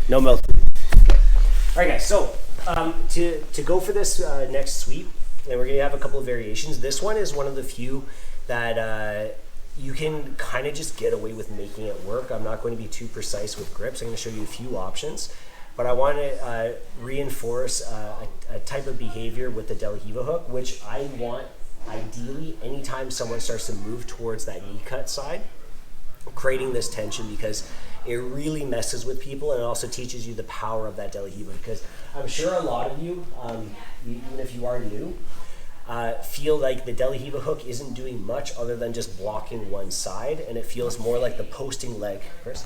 No milk. All right, guys. So to go for this next sweep, and we're gonna have a couple of variations. This one is one of the few that you can kind of just get away with making it work. I'm not going to be too precise with grips. I'm going to show you a few options, but I want to reinforce a type of behavior with the De La Riva hook, which I want ideally anytime someone starts to move towards that knee cut side, creating this tension, because it really messes with people, and it also teaches you the power of that De La Riva, because I'm sure a lot of you, even if you are new, feel like the De La Riva hook isn't doing much other than just blocking one side, and it feels more like the posting leg. Chris?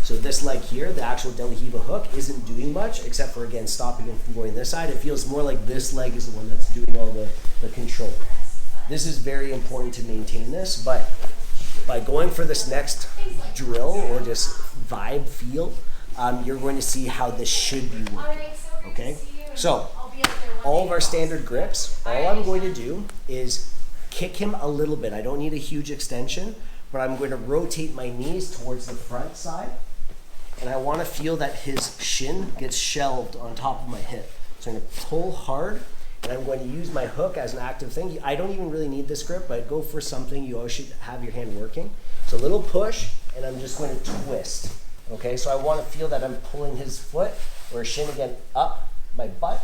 So this leg here, the actual De La Riva hook, isn't doing much except for, again, stopping it from going this side. It feels more like this leg is the one that's doing all the control. This is very important to maintain this, but by going for this next drill or just vibe feel, you're going to see how this should be working, okay? So, all of our standard grips, all I'm going to do is kick him a little bit. I don't need a huge extension, but I'm going to rotate my knees towards the front side, and I want to feel that his shin gets shelved on top of my hip. So I'm going to pull hard, and I'm going to use my hook as an active thing. I don't even really need this grip, but go for something. You always should have your hand working. So a little push, and I'm just going to twist. Okay, so I want to feel that I'm pulling his foot, or shin again up my butt,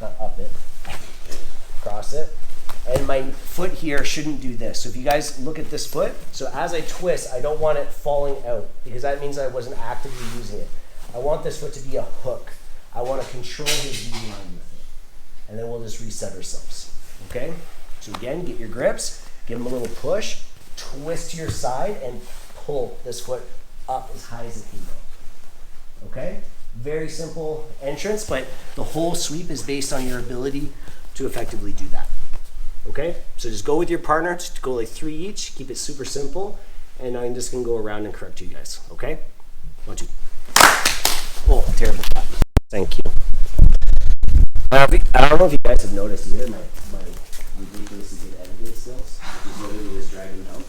not up it, across it. And my foot here shouldn't do this. So if you guys look at this foot, so as I twist, I don't want it falling out, because that means I wasn't actively using it. I want this foot to be a hook. I want to control his knee line with it. And then we'll just reset ourselves, okay? So again, get your grips, give him a little push, twist to your side, and pull this foot up as high as it can go, okay? Very simple entrance, but the whole sweep is based on your ability to effectively do that, okay? So just go with your partner, just go like 3 each, keep it super simple, and I'm just gonna go around and correct you guys, okay? 1, 2. Oh, terrible. Thank you. I don't know if you guys have noticed either, my ridiculously good editing skills. He's literally just dragging down.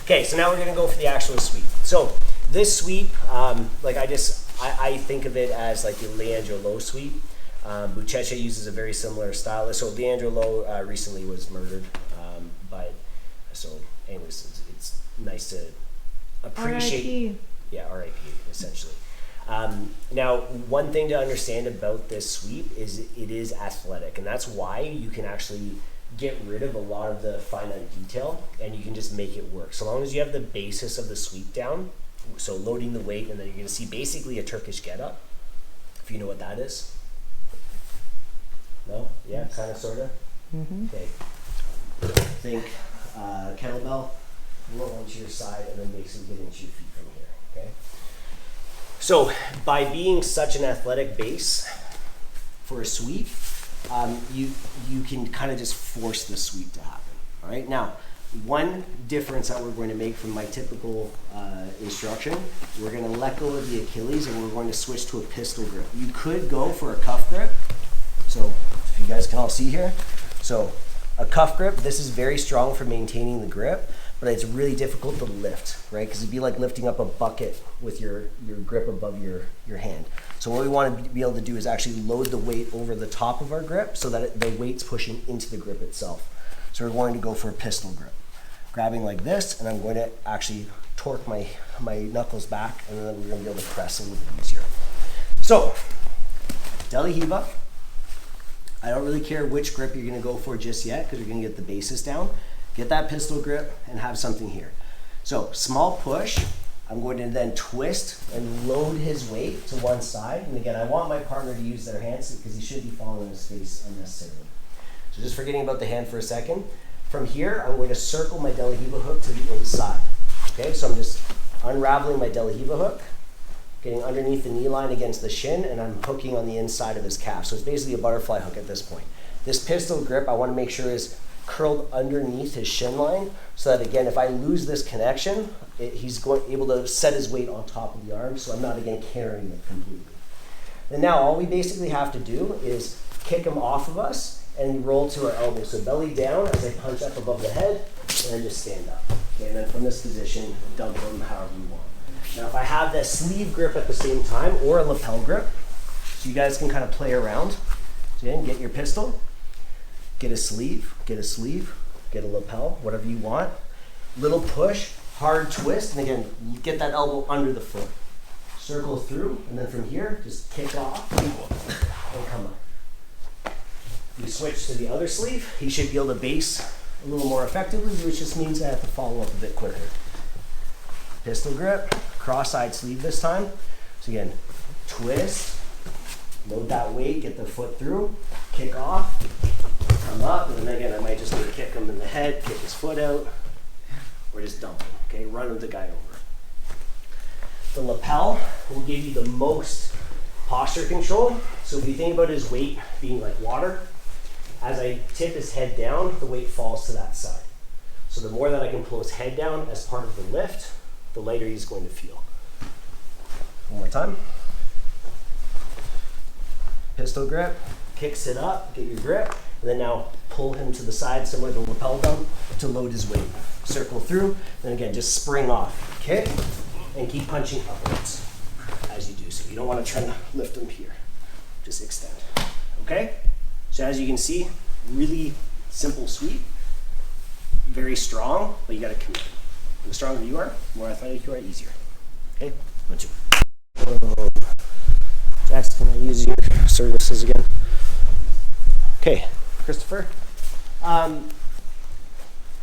Okay, so now we're gonna go for the actual sweep. So this sweep, I think of it as like the Leandro Lo sweep. Buchecha uses a very similar style. So Leandro Lo recently was murdered, but so anyways, it's nice to appreciate. R.I.P. Yeah, R.I.P. essentially. Now, one thing to understand about this sweep is it is athletic, and that's why you can actually get rid of a lot of the finite detail, and you can just make it work. So long as you have the basis of the sweep down, so loading the weight, and then you're going to see basically a Turkish get-up, if you know what that is. No? Yeah, kind of, sort of? Mm-hmm. Okay. Think kettlebell, roll onto your side, and then basically get into your feet from here, okay? So by being such an athletic base for a sweep, you can kind of just force the sweep to happen. All right. Now, one difference that we're going to make from my typical instruction, we're going to let go of the Achilles and we're going to switch to a pistol grip. You could go for a cuff grip. So if you guys can all see here, so a cuff grip. This is very strong for maintaining the grip, but it's really difficult to lift, right? Because it'd be like lifting up a bucket with your grip above your hand. So what we want to be able to do is actually load the weight over the top of our grip so that the weight's pushing into the grip itself. So we're going to go for a pistol grip. Grabbing like this, and I'm going to actually torque my knuckles back, and then we're going to be able to press a little bit easier. So, De La Riva. I don't really care which grip you're going to go for just yet, because you're going to get the basis down. Get that pistol grip and have something here. So, small push. I'm going to then twist and load his weight to one side. And again, I want my partner to use their hands because he should be falling on his face unnecessarily. So just forgetting about the hand for a second. From here, I'm going to circle my De La Riva hook to the inside. Okay, so I'm just unraveling my De La Riva hook, getting underneath the knee line against the shin, and I'm hooking on the inside of his calf. So it's basically a butterfly hook at this point. This pistol grip, I want to make sure is curled underneath his shin line, so that again, if I lose this connection, he's able to set his weight on top of the arm, so I'm not again carrying it completely. And now all we basically have to do is kick him off of us and roll to our elbow. So belly down as I punch up above the head, and then just stand up. Okay, and then from this position, dump them however you want. Now if I have the sleeve grip at the same time, or a lapel grip, so you guys can kind of play around. So again, get your pistol, get a sleeve, get a lapel, whatever you want. Little push, hard twist, and again, you get that elbow under the foot. Circle through, and then from here, just kick off and come up. You switch to the other sleeve, you should be able to base a little more effectively, which just means I have to follow up a bit quicker. Pistol grip, cross-side sleeve this time. So again, twist, load that weight, get the foot through, kick off, come up, and then again, I might just need to kick him in the head, kick his foot out, or just dump him, okay? Run the guy over. The lapel will give you the most posture control. So if you think about his weight being like water, as I tip his head down, the weight falls to that side. So the more that I can pull his head down as part of the lift, the lighter he's going to feel. One more time. Pistol grip, kicks it up, get your grip, and then now pull him to the side, similar to the lapel gun, to load his weight. Circle through, then again, just spring off. Kick, and keep punching upwards as you do so. You don't want to try to lift them here. Just extend. Okay? So as you can see, really simple sweep. Very strong, but you got to commit. The stronger you are, the more athletic you are, easier. Okay? 1, 2. Jax, can I use your services again? Okay, Christopher.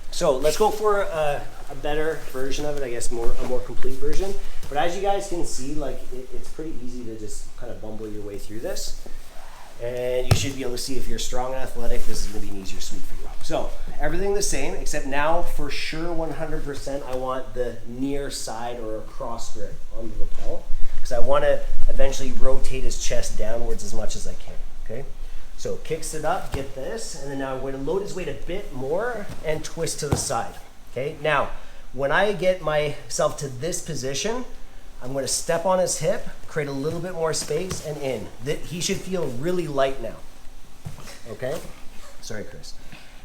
So let's go for a better version of it, I guess a more complete version. But as you guys can see, like it's pretty easy to just kind of bumble your way through this. And you should be able to see if you're strong and athletic, this is going to be an easier sweep for you. So everything the same, except now for sure 100% I want the near side or a cross grip on the lapel, because I want to eventually rotate his chest downwards as much as I can. Okay? So kicks it up, get this, and then now I'm going to load his weight a bit more and twist to the side. Okay, now when I get myself to this position, I'm going to step on his hip, create a little bit more space, and in. He should feel really light now. Okay? Sorry, Chris.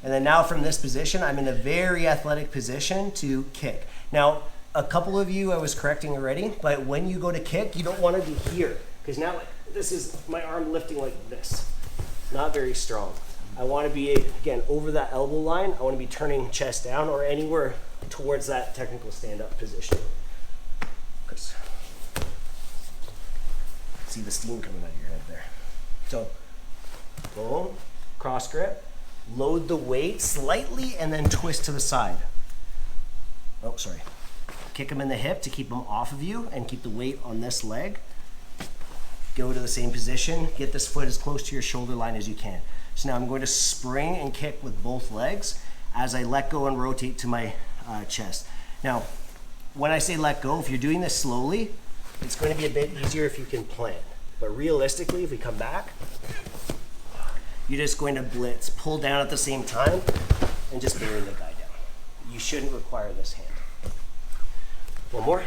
And then now from this position, I'm in a very athletic position to kick. Now, a couple of you I was correcting already, but when you go to kick, you don't want to be here, because now this is my arm lifting like this. Not very strong. I want to be, again, over that elbow line. I want to be turning chest down or anywhere towards that technical stand-up position. Chris. See the steam coming out of your head there. So, boom, cross grip, load the weight slightly, and then twist to the side. Oh, sorry. Kick him in the hip to keep him off of you and keep the weight on this leg. Go to the same position, get this foot as close to your shoulder line as you can. So now I'm going to spring and kick with both legs as I let go and rotate to my chest. Now, when I say let go, if you're doing this slowly, it's going to be a bit easier if you can plan. But realistically, if we come back, you're just going to blitz, pull down at the same time, and just bury the guy down. You shouldn't require this hand. One more.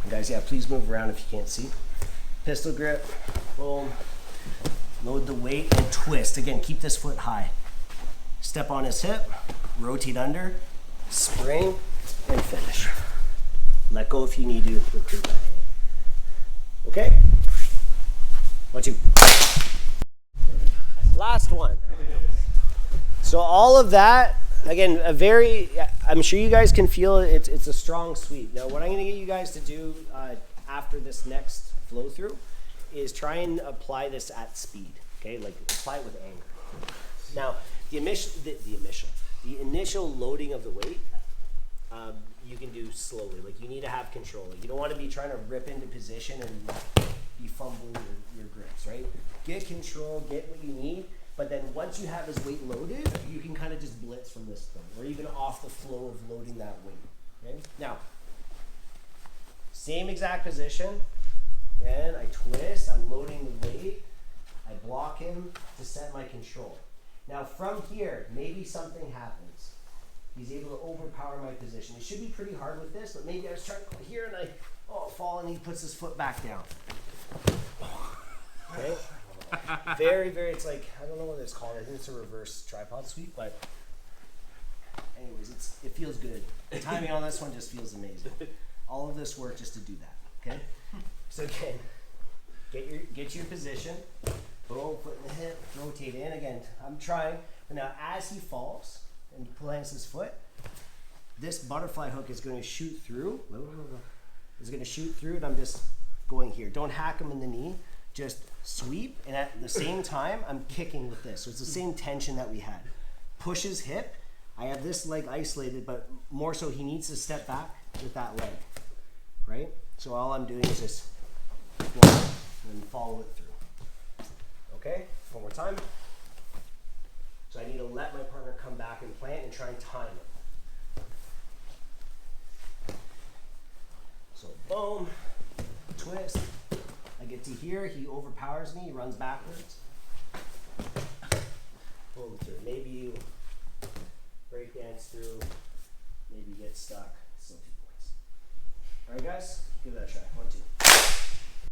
Guys, yeah, please move around if you can't see. Pistol grip, boom. Load the weight and twist. Again, keep this foot high. Step on his hip, rotate under, spring, and finish. Let go if you need to recruit that hand. Okay? 1, 2. Last one. So all of that, again, I'm sure you guys can feel it, it's a strong sweep. Now what I'm going to get you guys to do after this next flow through is try and apply this at speed, okay? Like apply it with anger. Now the initial loading of the weight, you can do slowly. Like you need to have control. Like, you don't want to be trying to rip into position and you fumble your grips, right? Get control, get what you need. But then once you have his weight loaded, you can kind of just blitz from this point, or even off the flow of loading that weight. Okay? Now, same exact position, and I twist, I'm loading the weight, I block him to set my control. Now from here, maybe something happens. He's able to overpower my position. It should be pretty hard with this, but maybe I was trying to go here and I fall and he puts his foot back down. Okay? Very, very, it's like, I don't know what it's called. I think it's a reverse tripod sweep, but anyways, it feels good. The timing on this one just feels amazing. All of this work just to do that, okay? So again, get your position, boom, foot in the hip, rotate in. Again, I'm trying, but now as he falls and he plants his foot, this butterfly hook is going to shoot through, and I'm just going here. Don't hack him in the knee, just sweep, and at the same time, I'm kicking with this. So it's the same tension that we had. Push his hip. I have this leg isolated, but more so he needs to step back with that leg, right? So all I'm doing is just one and follow it through. Okay, one more time. So I need to let my partner come back and plant and try and time it. So boom, twist. I get to here, he overpowers me, he runs backwards. Boom through. Maybe you break dance through, maybe you get stuck. Still 2 points. All right, guys, give that a try. 1, 2.